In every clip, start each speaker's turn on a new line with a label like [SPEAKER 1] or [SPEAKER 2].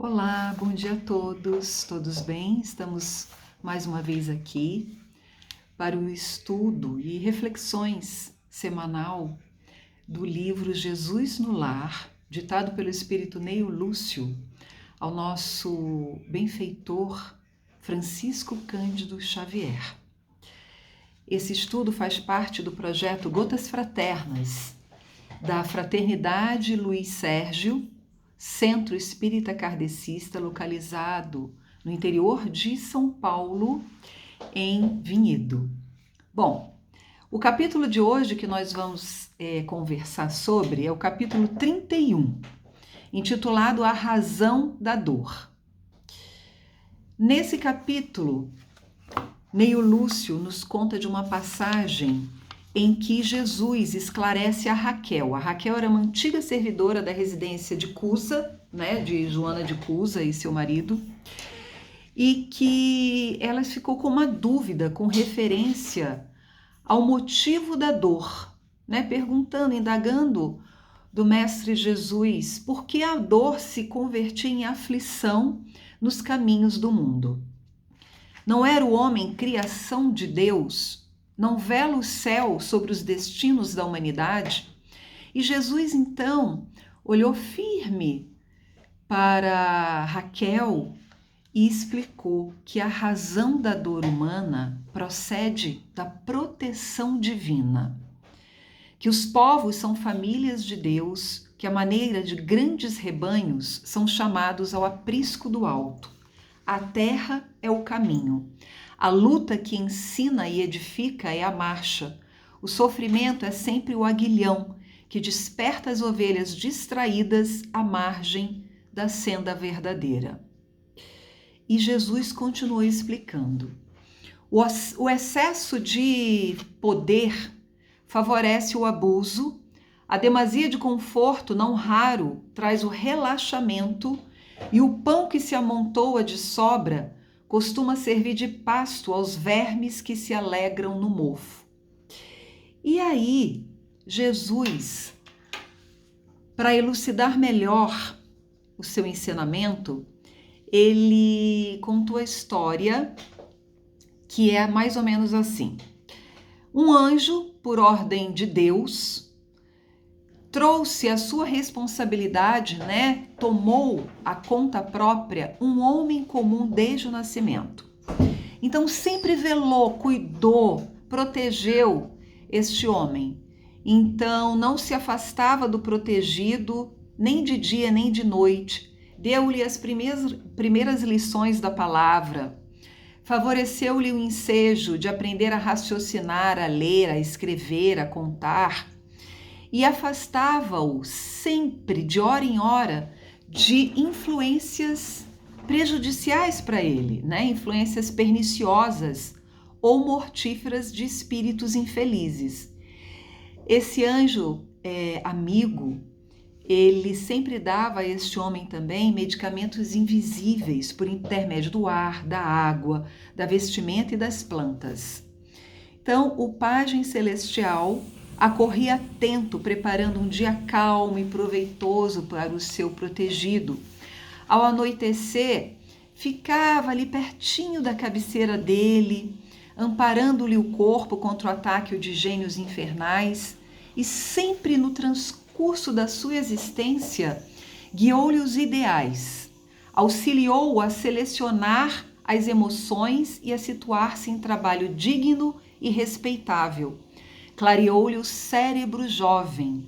[SPEAKER 1] Olá, bom dia a todos, todos bem? Estamos mais uma vez aqui para o estudo e reflexões semanal do livro Jesus no Lar, ditado pelo Espírito Neio Lúcio, ao nosso benfeitor Francisco Cândido Xavier. Esse estudo faz parte do projeto Gotas Fraternas, da Fraternidade Luiz Sérgio, Centro Espírita Kardecista, localizado no interior de São Paulo, em Vinhedo. Bom, o capítulo de hoje que nós vamos conversar sobre é o capítulo 31, intitulado A Razão da Dor. Nesse capítulo, Neio Lúcio nos conta de uma passagem em que Jesus esclarece a Raquel. A Raquel era uma antiga servidora da residência de Cusa, de Joana de Cusa e seu marido, e que ela ficou com uma dúvida com referência ao motivo da dor, perguntando, indagando do Mestre Jesus por que a dor se convertia em aflição nos caminhos do mundo. Não era o homem criação de Deus? Não vela o céu sobre os destinos da humanidade? E Jesus, então, olhou firme para Raquel e explicou que a razão da dor humana procede da proteção divina, que os povos são famílias de Deus, que à maneira de grandes rebanhos são chamados ao aprisco do alto. A terra é o caminho. A luta que ensina e edifica é a marcha. O sofrimento é sempre o aguilhão que desperta as ovelhas distraídas à margem da senda verdadeira. E Jesus continuou explicando. O excesso de poder favorece o abuso, a demasia de conforto, não raro, traz o relaxamento, e o pão que se amontoa de sobra costuma servir de pasto aos vermes que se alegram no mofo. E aí, Jesus, para elucidar melhor o seu ensinamento, ele contou a história que é mais ou menos assim. Um anjo, por ordem de Deus, trouxe a sua responsabilidade, tomou a conta própria um homem comum desde o nascimento. Então sempre velou, cuidou, protegeu este homem. Então não se afastava do protegido, nem de dia nem de noite. Deu-lhe as primeiras lições da palavra. Favoreceu-lhe o ensejo de aprender a raciocinar, a ler, a escrever, a contar. E afastava-o sempre, de hora em hora, de influências prejudiciais para ele, influências perniciosas ou mortíferas de espíritos infelizes. Esse anjo amigo, ele sempre dava a este homem também medicamentos invisíveis por intermédio do ar, da água, da vestimenta e das plantas. Então, o pajem celestial acorria atento, preparando um dia calmo e proveitoso para o seu protegido. Ao anoitecer, ficava ali pertinho da cabeceira dele, amparando-lhe o corpo contra o ataque de gênios infernais, e sempre no transcurso da sua existência, guiou-lhe os ideais, auxiliou-o a selecionar as emoções e a situar-se em trabalho digno e respeitável. Clareou-lhe o cérebro jovem,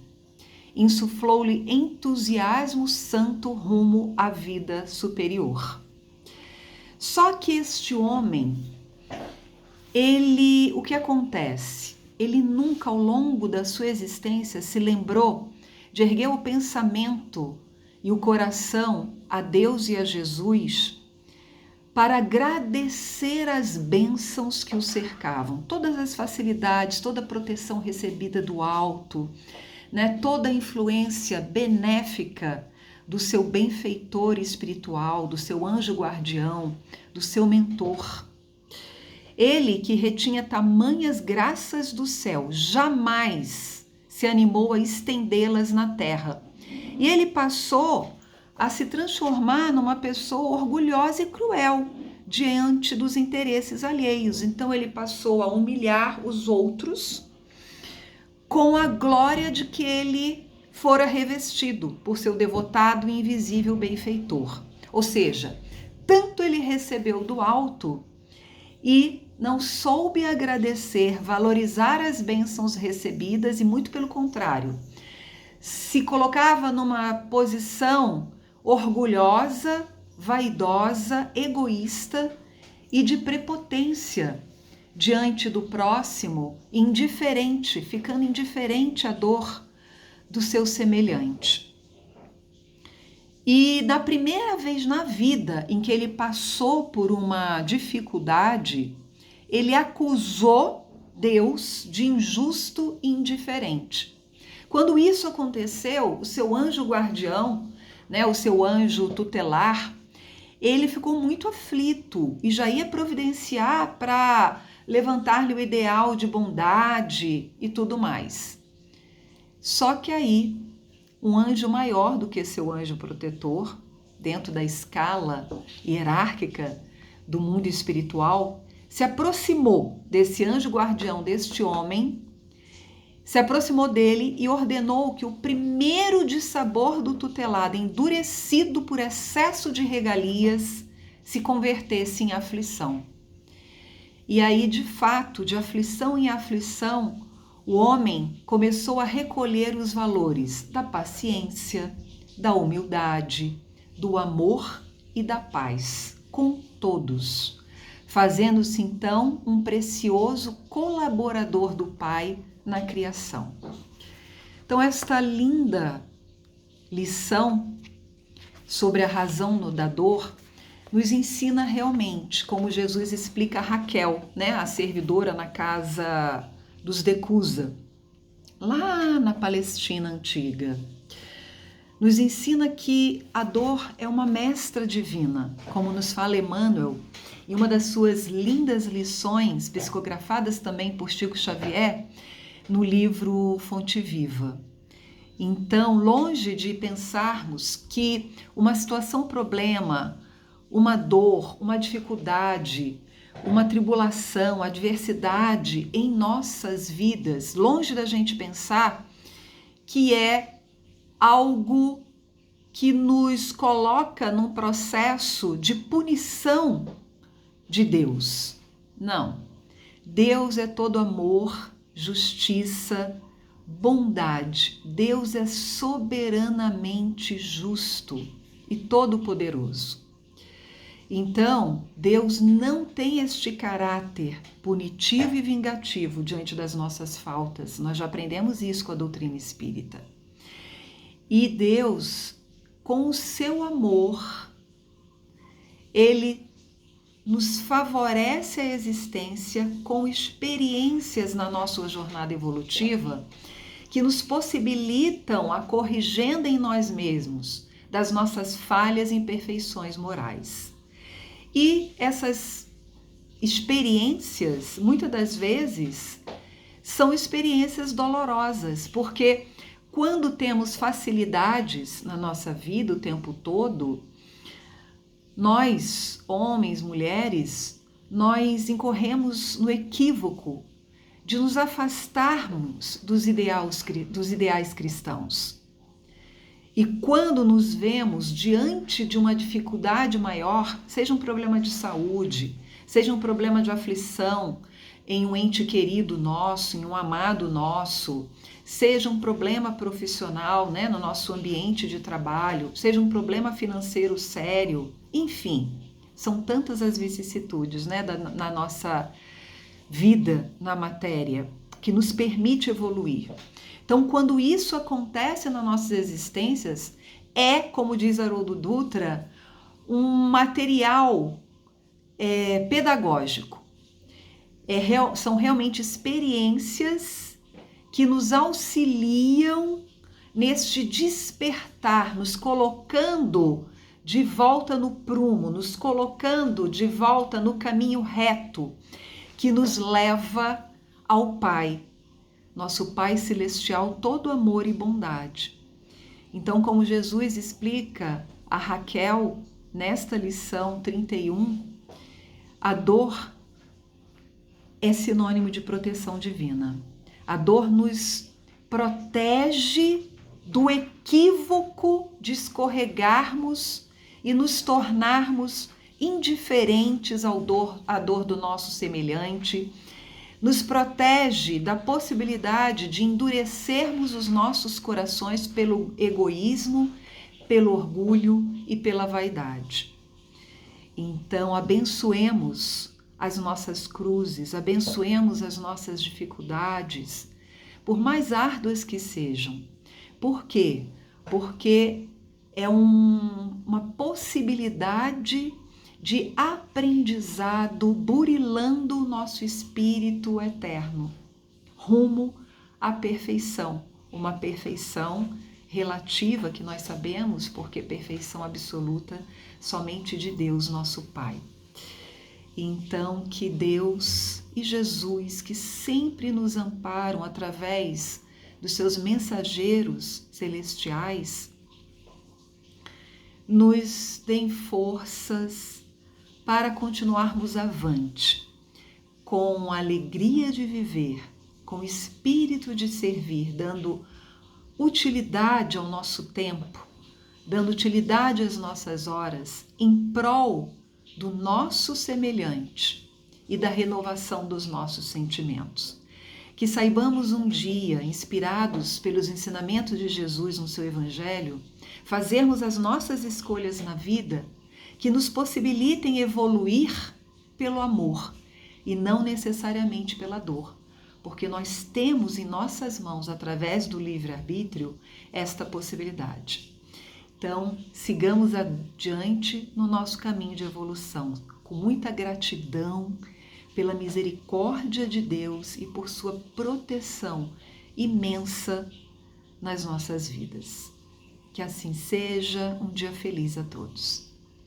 [SPEAKER 1] insuflou-lhe entusiasmo santo rumo à vida superior. Só que este homem, o que acontece? Ele nunca ao longo da sua existência se lembrou de erguer o pensamento e o coração a Deus e a Jesus para agradecer as bênçãos que o cercavam, todas as facilidades, toda a proteção recebida do alto, toda a influência benéfica do seu benfeitor espiritual, do seu anjo guardião, do seu mentor. Ele que retinha tamanhas graças do céu, jamais se animou a estendê-las na terra. E ele passou a se transformar numa pessoa orgulhosa e cruel diante dos interesses alheios. Então ele passou a humilhar os outros com a glória de que ele fora revestido por seu devotado e invisível benfeitor. Ou seja, tanto ele recebeu do alto e não soube agradecer, valorizar as bênçãos recebidas e muito pelo contrário, se colocava numa posição orgulhosa, vaidosa, egoísta e de prepotência diante do próximo, indiferente, ficando indiferente à dor do seu semelhante. E da primeira vez na vida em que ele passou por uma dificuldade, ele acusou Deus de injusto e indiferente. Quando isso aconteceu, o seu anjo guardião, né, o seu anjo tutelar, ele ficou muito aflito e já ia providenciar para levantar-lhe o ideal de bondade e tudo mais. Só que aí, um anjo maior do que seu anjo protetor, dentro da escala hierárquica do mundo espiritual, se aproximou desse anjo guardião, deste homem, se aproximou dele e ordenou que o primeiro dissabor do tutelado, endurecido por excesso de regalias, se convertesse em aflição. E aí, de fato, de aflição em aflição, o homem começou a recolher os valores da paciência, da humildade, do amor e da paz com todos, fazendo-se então um precioso colaborador do Pai na criação. Então, esta linda lição sobre a razão da dor nos ensina realmente como Jesus explica a Raquel, né, a servidora na casa dos de Cusa, lá na Palestina antiga. Nos ensina que a dor é uma mestra divina, como nos fala Emmanuel, em uma das suas lindas lições, psicografadas também por Chico Xavier, no livro Fonte Viva. Então, longe de pensarmos que uma situação problema, uma dor, uma dificuldade, uma tribulação, adversidade em nossas vidas, longe da gente pensar que é algo que nos coloca num processo de punição de Deus. Não. Deus é todo amor, justiça, bondade. Deus é soberanamente justo e todo-poderoso. Então, Deus não tem este caráter punitivo e vingativo diante das nossas faltas. Nós já aprendemos isso com a doutrina espírita. E Deus, com o seu amor, Ele nos favorece a existência com experiências na nossa jornada evolutiva que nos possibilitam a corrigenda em nós mesmos das nossas falhas e imperfeições morais. E essas experiências, muitas das vezes, são experiências dolorosas, porque quando temos facilidades na nossa vida o tempo todo, nós, homens, mulheres, nós incorremos no equívoco de nos afastarmos dos ideais cristãos. E quando nos vemos diante de uma dificuldade maior, seja um problema de saúde, seja um problema de aflição em um ente querido nosso, em um amado nosso, seja um problema profissional, né, no nosso ambiente de trabalho, seja um problema financeiro sério, enfim, são tantas as vicissitudes, né, na nossa vida na matéria que nos permite evoluir. Então, quando isso acontece nas nossas existências, é, como diz Haroldo Dutra, um material pedagógico. São realmente experiências que nos auxiliam neste despertar, nos colocando de volta no prumo, nos colocando de volta no caminho reto, que nos leva ao Pai, nosso Pai Celestial, todo amor e bondade. Então, como Jesus explica a Raquel, nesta lição 31, a dor é sinônimo de proteção divina. A dor nos protege do equívoco de escorregarmos e nos tornarmos indiferentes à dor do nosso semelhante, nos protege da possibilidade de endurecermos os nossos corações pelo egoísmo, pelo orgulho e pela vaidade. Então, abençoemos as nossas cruzes, abençoemos as nossas dificuldades, por mais árduas que sejam. Por quê? Porque é uma possibilidade de aprendizado burilando o nosso espírito eterno, rumo à perfeição, uma perfeição relativa que nós sabemos, porque perfeição absoluta somente de Deus, nosso Pai. Então, que Deus e Jesus, que sempre nos amparam através dos seus mensageiros celestiais, nos deem forças para continuarmos avante, com a alegria de viver, com o espírito de servir, dando utilidade ao nosso tempo, dando utilidade às nossas horas, em prol do nosso semelhante e da renovação dos nossos sentimentos. Que saibamos um dia, inspirados pelos ensinamentos de Jesus no seu Evangelho, fazermos as nossas escolhas na vida que nos possibilitem evoluir pelo amor e não necessariamente pela dor, porque nós temos em nossas mãos, através do livre-arbítrio, esta possibilidade. Então, sigamos adiante no nosso caminho de evolução, com muita gratidão pela misericórdia de Deus e por sua proteção imensa nas nossas vidas. Que assim seja, um dia feliz a todos.